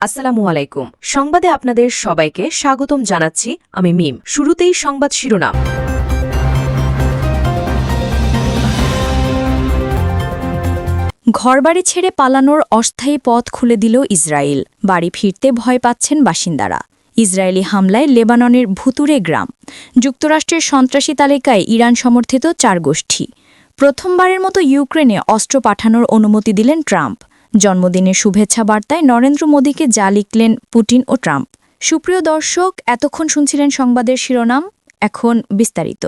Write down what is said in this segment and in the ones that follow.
আসসালামু আলাইকুম। সংবাদে আপনাদের সবাইকে স্বাগতম জানাচ্ছি আমি মিম। শুরুতেই সংবাদ শিরোনাম। ঘরবাড়ি ছেড়ে পালানোর অস্থায়ী পথ খুলে দিল ইসরায়েল। বাড়ি ফিরতে ভয় পাচ্ছেন বাসিন্দারা। ইসরায়েলি হামলায় লেবাননের ভুতুরে গ্রাম। যুক্তরাষ্ট্রের সন্ত্রাসী তালিকায় ইরান সমর্থিত 4 গোষ্ঠী। প্রথমবারের মতো ইউক্রেনে অস্ত্র পাঠানোর অনুমতি দিলেন ট্রাম্প। জন্মদিনের শুভেচ্ছা বার্তায় নরেন্দ্র মোদীকে যা লিখলেন পুতিন ও ট্রাম্প। সুপ্রিয় দর্শক, এতক্ষণ শুনছিলেন সংবাদের শিরোনাম, এখন বিস্তারিত।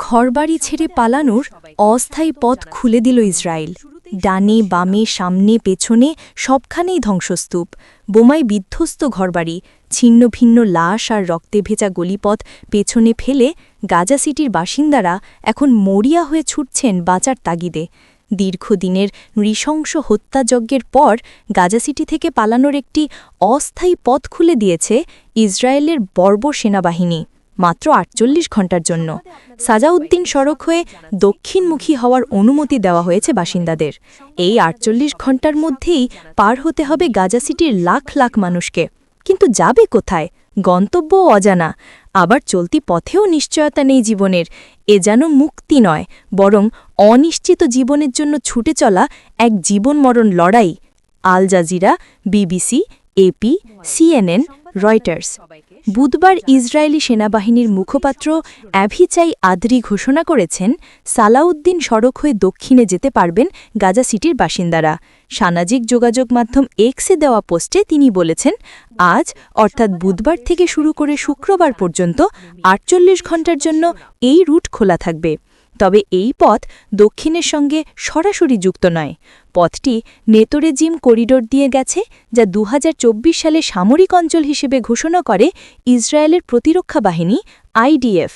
ঘরবাড়ি ছেড়ে পালানোর অস্থায়ী পথ খুলে দিল ইসরায়েল। ডানে বামে সামনে পেছনে সবখানেই ধ্বংসস্তূপ, বোমায় বিধ্বস্ত ঘরবাড়ি, ছিন্ন ভিন্ন লাশ আর রক্তে ভেজা গলিপথ পেছনে ফেলে গাজা সিটির বাসিন্দারা এখন মরিয়া হয়ে ছুটছেন বাঁচার তাগিদে। দীর্ঘদিনের নৃশংস হত্যাযজ্ঞের পর গাজা সিটি থেকে পালানোর একটি অস্থায়ী পথ খুলে দিয়েছে ইসরায়েলের বর্বর সেনাবাহিনী, মাত্র ৪৮ ঘণ্টার জন্য। সাজাউদ্দিন সড়ক হয়ে দক্ষিণমুখী হওয়ার অনুমতি দেওয়া হয়েছে বাসিন্দাদের। এই ৪৮ ঘণ্টার মধ্যেই পার হতে হবে গাজা সিটির লাখ লাখ মানুষকে। কিন্তু যাবে কোথায়? গন্তব্য অজানা, আবার চলতি পথেও নিশ্চয়তা নেই জীবনের। এ যেন মুক্তি নয়, বরং অনিশ্চিত জীবনের জন্য ছুটে চলা এক জীবনমরণ লড়াই। Al Jazeera, BBC, AP, CNN, Reuters. বুধবার ইসরায়েলি সেনাবাহিনীর মুখপাত্র অ্যাভিচাই আদরি ঘোষণা করেছেন, সালাউদ্দিন সড়ক হয়ে দক্ষিণে যেতে পারবেন গাজা সিটির বাসিন্দারা। সামাজিক যোগাযোগ মাধ্যম এক্সে দেওয়া পোস্টে তিনি বলেছেন, আজ অর্থাৎ বুধবার থেকে শুরু করে শুক্রবার পর্যন্ত ৪৮ ঘণ্টার জন্য এই রুট খোলা থাকবে। তবে এই পথ দক্ষিণের সঙ্গে সরাসরি যুক্ত নয়। পথটি নেতোরেজিম করিডোর দিয়ে গেছে, যা ২০২৪ সালে সামরিক অঞ্চল হিসেবে ঘোষণা করে ইসরায়েলের প্রতিরক্ষা বাহিনী আইডিএফ।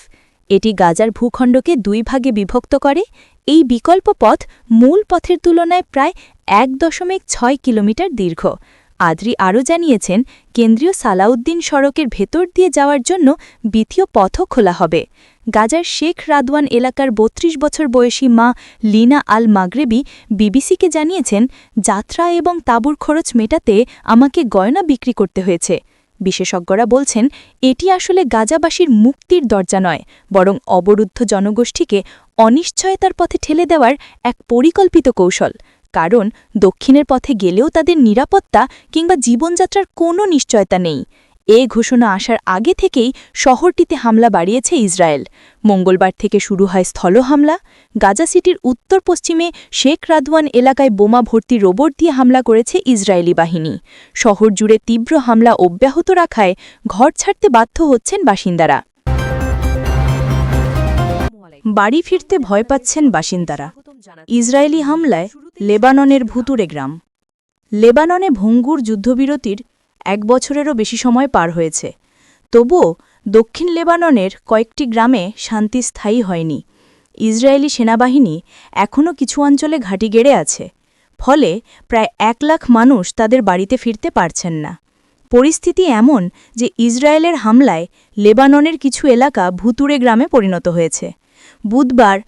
এটি গাজার ভূখণ্ডকে 2 ভাগে বিভক্ত করে। এই বিকল্প পথ মূল পথের তুলনায় প্রায় ১.৬ কিলোমিটার দীর্ঘ। আদরি আরও জানিয়েছেন, কেন্দ্রীয় সালাউদ্দিন সড়কের ভেতর দিয়ে যাওয়ার জন্য দ্বিতীয় পথও খোলা হবে। গাজার শেখ রাদওয়ান এলাকার ৩২ বছর বয়সী মা লিনা আল মাগরেবি বিবিসিকে জানিয়েছেন, যাত্রা এবং তাঁবুর খরচ মেটাতে আমাকে গয়না বিক্রি করতে হয়েছে। বিশেষজ্ঞরা বলছেন, এটি আসলে গাজাবাসীর মুক্তির দরজা নয়, বরং অবরুদ্ধ জনগোষ্ঠীকে অনিশ্চয়তার পথে ঠেলে দেওয়ার এক পরিকল্পিত কৌশল। কারণ দক্ষিণের পথে গেলেও তাদের নিরাপত্তা কিংবা জীবনযাত্রার কোনো নিশ্চয়তা নেই। এ ঘোষণা আসার আগে থেকেই শহরটিতে হামলা বাড়িয়েছে ইসরায়েল। মঙ্গলবার থেকে শুরু হয় স্থল হামলা। গাজা সিটির উত্তর পশ্চিমে শেখ রাদওয়ান এলাকায় বোমা ভর্তি রোবট দিয়ে হামলা করেছে ইসরায়েলি বাহিনী। শহর জুড়ে তীব্র হামলা অব্যাহত রাখায় ঘর ছাড়তে বাধ্য হচ্ছেন বাসিন্দারা। বাড়ি ফিরতে ভয় পাচ্ছেন বাসিন্দারা। ইসরায়েলি হামলায় লেবাননের ভুতুরে গ্রাম। লেবাননে ভঙ্গুর যুদ্ধবিরতির 1 বছরেরও বেশি সময় পার হয়েছে। তবুও দক্ষিণ লেবাননের কয়েকটি গ্রামে শান্তি স্থায়ী হয়নি। ইসরায়েলি সেনাবাহিনী এখনও কিছু অঞ্চলে ঘাঁটি গেড়ে আছে। ফলে প্রায় 1 লাখ মানুষ তাদের বাড়িতে ফিরতে পারছেন না। পরিস্থিতি এমন যে ইসরায়েলের হামলায় লেবাননের কিছু এলাকা ভুতুরে গ্রামে পরিণত হয়েছে। বুধবার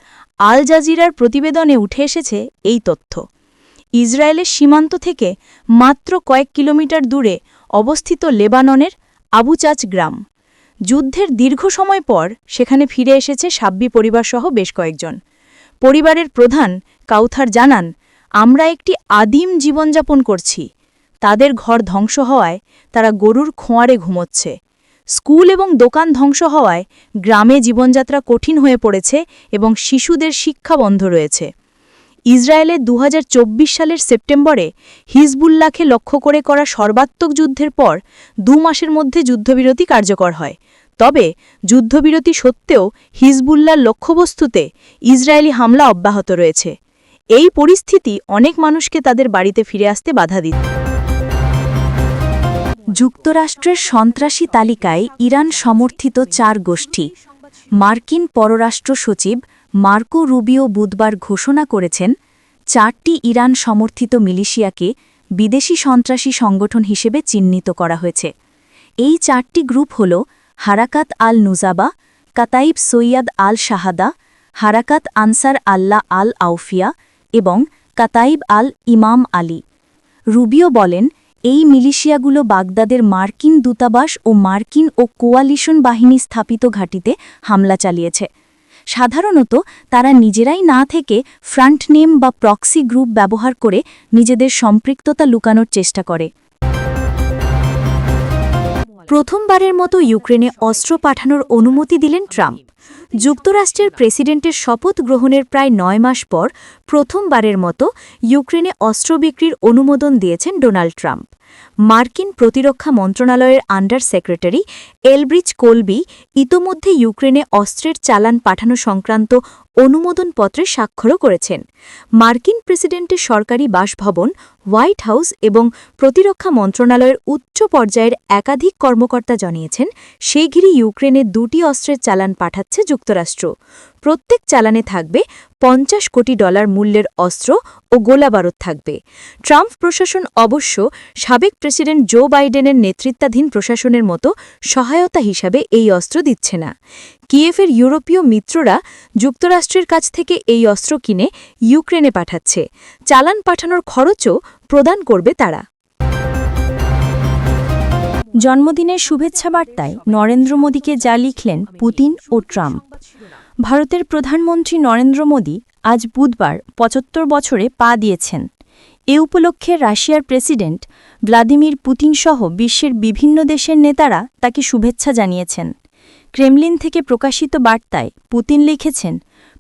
আল জাজিরার প্রতিবেদনে উঠে এসেছে এই তথ্য। ইসরায়েলের সীমান্ত থেকে মাত্র কয়েক কিলোমিটার দূরে অবস্থিত লেবাননের আবু চাচ গ্রাম। যুদ্ধের দীর্ঘ সময় পর সেখানে ফিরে এসেছে সাব্বি পরিবারসহ বেশ কয়েকজন। পরিবারের প্রধান কাউথার জানান, আমরা একটি আদিম জীবনযাপন করছি। তাদের ঘর ধ্বংস হওয়ায় তারা গরুর খোঁয়ারে ঘুমোচ্ছে। স্কুল এবং দোকান ধ্বংস হওয়ায় গ্রামে জীবনযাত্রা কঠিন হয়ে পড়েছে এবং শিশুদের শিক্ষা বন্ধ রয়েছে। ইসরায়েলের ২০২৪ সালের সেপ্টেম্বরে হিজবুল্লাহকে লক্ষ্য করে করা সর্বাত্মক যুদ্ধের পর 2 মাসের মধ্যে যুদ্ধবিরতি কার্যকর হয়। তবে যুদ্ধবিরতি সত্ত্বেও হিজবুল্লাহর লক্ষ্যবস্তুতে ইসরায়েলি হামলা অব্যাহত রয়েছে। এই পরিস্থিতি অনেক মানুষকে তাদের বাড়িতে ফিরে আসতে বাধা দিচ্ছে। যুক্তরাষ্ট্রের সন্ত্রাসী তালিকায় ইরান সমর্থিত 4 গোষ্ঠী। মার্কিন পররাষ্ট্র সচিব মার্কো রুবিও বুধবার ঘোষণা করেছেন, 4টি ইরান সমর্থিত মিলিশিয়াকে বিদেশি সন্ত্রাসী সংগঠন হিসেবে চিহ্নিত করা হয়েছে। এই 4টি গ্রুপ হল হারাকাত আল নুজাবা, কাতাইব সৈয়দ আল শাহাদা, হারাকাত আনসার আল্লাহ আল আউফিয়া এবং কাতাইব আল ইমাম আলী। রুবিও বলেন, এই মিলিশিয়াগুলো বাগদাদের মার্কিন দূতাবাস ও মার্কিন ও কোয়ালিশন বাহিনী স্থাপিত ঘাঁটিতে হামলা চালিয়েছে। সাধারণত তারা নিজেরাই না থেকে ফ্রন্ট নেম বা প্রক্সি গ্রুপ ব্যবহার করে নিজেদের সম্পৃক্ততা লুকানোর চেষ্টা করে। প্রথমবারের মতো ইউক্রেনে অস্ত্র পাঠানোর অনুমতি দিলেন ট্রাম্প। যুক্তরাষ্ট্রের প্রেসিডেন্টের শপথ গ্রহণের প্রায় ৯ মাস পর প্রথমবারের মতো ইউক্রেনে অস্ত্র বিক্রির অনুমোদন দিয়েছেন ডোনাল্ড ট্রাম্প। মার্কিন প্রতিরক্ষা মন্ত্রণালয়ের আন্ডার সেক্রেটারি এলব্রিচ কোলবি ইতোমধ্যে ইউক্রেনে অস্ত্রের চালান পাঠানো সংক্রান্ত অনুমোদনপত্রে স্বাক্ষরও করেছেন। মার্কিন প্রেসিডেন্টের সরকারি বাসভবন, হোয়াইট হাউস এবং প্রতিরক্ষা মন্ত্রণালয়ের উচ্চ পর্যায়ের একাধিক কর্মকর্তা জানিয়েছেন, শিগগিরই ইউক্রেনে 2টি অস্ত্রের চালান পাঠাচ্ছে যুক্তরাষ্ট্র। প্রত্যেক চালানে থাকবে $50 কোটি মূল্যের অস্ত্র ও গোলাবারুদ থাকবে। ট্রাম্প প্রশাসন অবশ্য সাবেক প্রেসিডেন্ট জো বাইডেনের নেতৃত্বাধীন প্রশাসনের মতো সহায়তা হিসাবে এই অস্ত্র দিচ্ছে না। কিয়েভের ইউরোপীয় মিত্ররা যুক্তরাষ্ট্রের কাছ থেকে এই অস্ত্র কিনে ইউক্রেনে পাঠাচ্ছে। চালান পাঠানোর খরচও প্রদান করবে তারা। জন্মদিনের শুভেচ্ছা বার্তায় নরেন্দ্র মোদীকে যা লিখলেন পুতিন ও ট্রাম্প। ভারতের প্রধানমন্ত্রী নরেন্দ্র মোদী আজ বুধবার ৭৫ বছরে পা দিয়েছেন। এ উপলক্ষে রাশিয়ার প্রেসিডেন্ট ভ্লাদিমির পুতিনসহ বিশ্বের বিভিন্ন দেশের নেতারা তাকে শুভেচ্ছা জানিয়েছেন। ক্রেমলিন থেকে প্রকাশিত বার্তায় পুতিন লিখেছেন,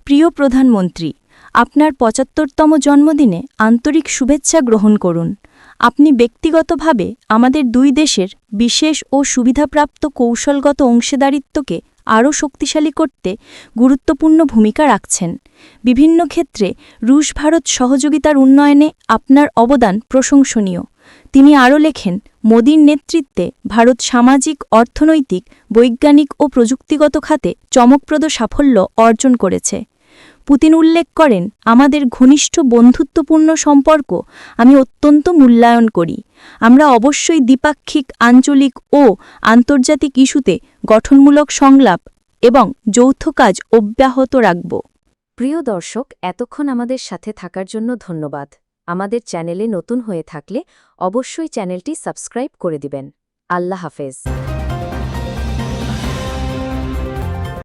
প্রিয় প্রধানমন্ত্রী, আপনার ৭৫তম জন্মদিনে আন্তরিক শুভেচ্ছা গ্রহণ করুন। আপনি ব্যক্তিগতভাবে আমাদের দুই দেশের বিশেষ ও সুবিধাপ্রাপ্ত কৌশলগত অংশীদারিত্বকে আরও শক্তিশালী করতে গুরুত্বপূর্ণ ভূমিকা রাখছেন। বিভিন্ন ক্ষেত্রে রুশ-ভারত সহযোগিতার উন্নয়নে আপনার অবদান প্রশংসনীয়। তিনি আরও লেখেন, মোদীর নেতৃত্বে ভারত সামাজিক, অর্থনৈতিক, বৈজ্ঞানিক ও প্রযুক্তিগত খাতে চমকপ্রদ সাফল্য অর্জন করেছে। পুতিন উল্লেখ করেন, আমাদের ঘনিষ্ঠ বন্ধুত্বপূর্ণ সম্পর্ক আমি অত্যন্ত মূল্যায়ন করি। আমরা অবশ্যই দ্বিপাক্ষিক, আঞ্চলিক ও আন্তর্জাতিক ইস্যুতে গঠনমূলক সংলাপ এবং যৌথ কাজ অব্যাহত রাখব। প্রিয় দর্শক, এতক্ষণ আমাদের সাথে থাকার জন্য ধন্যবাদ। আমাদের চ্যানেলে নতুন হয়ে থাকলে অবশ্যই চ্যানেলটি সাবস্ক্রাইব করে দিবেন। আল্লাহ হাফেজ।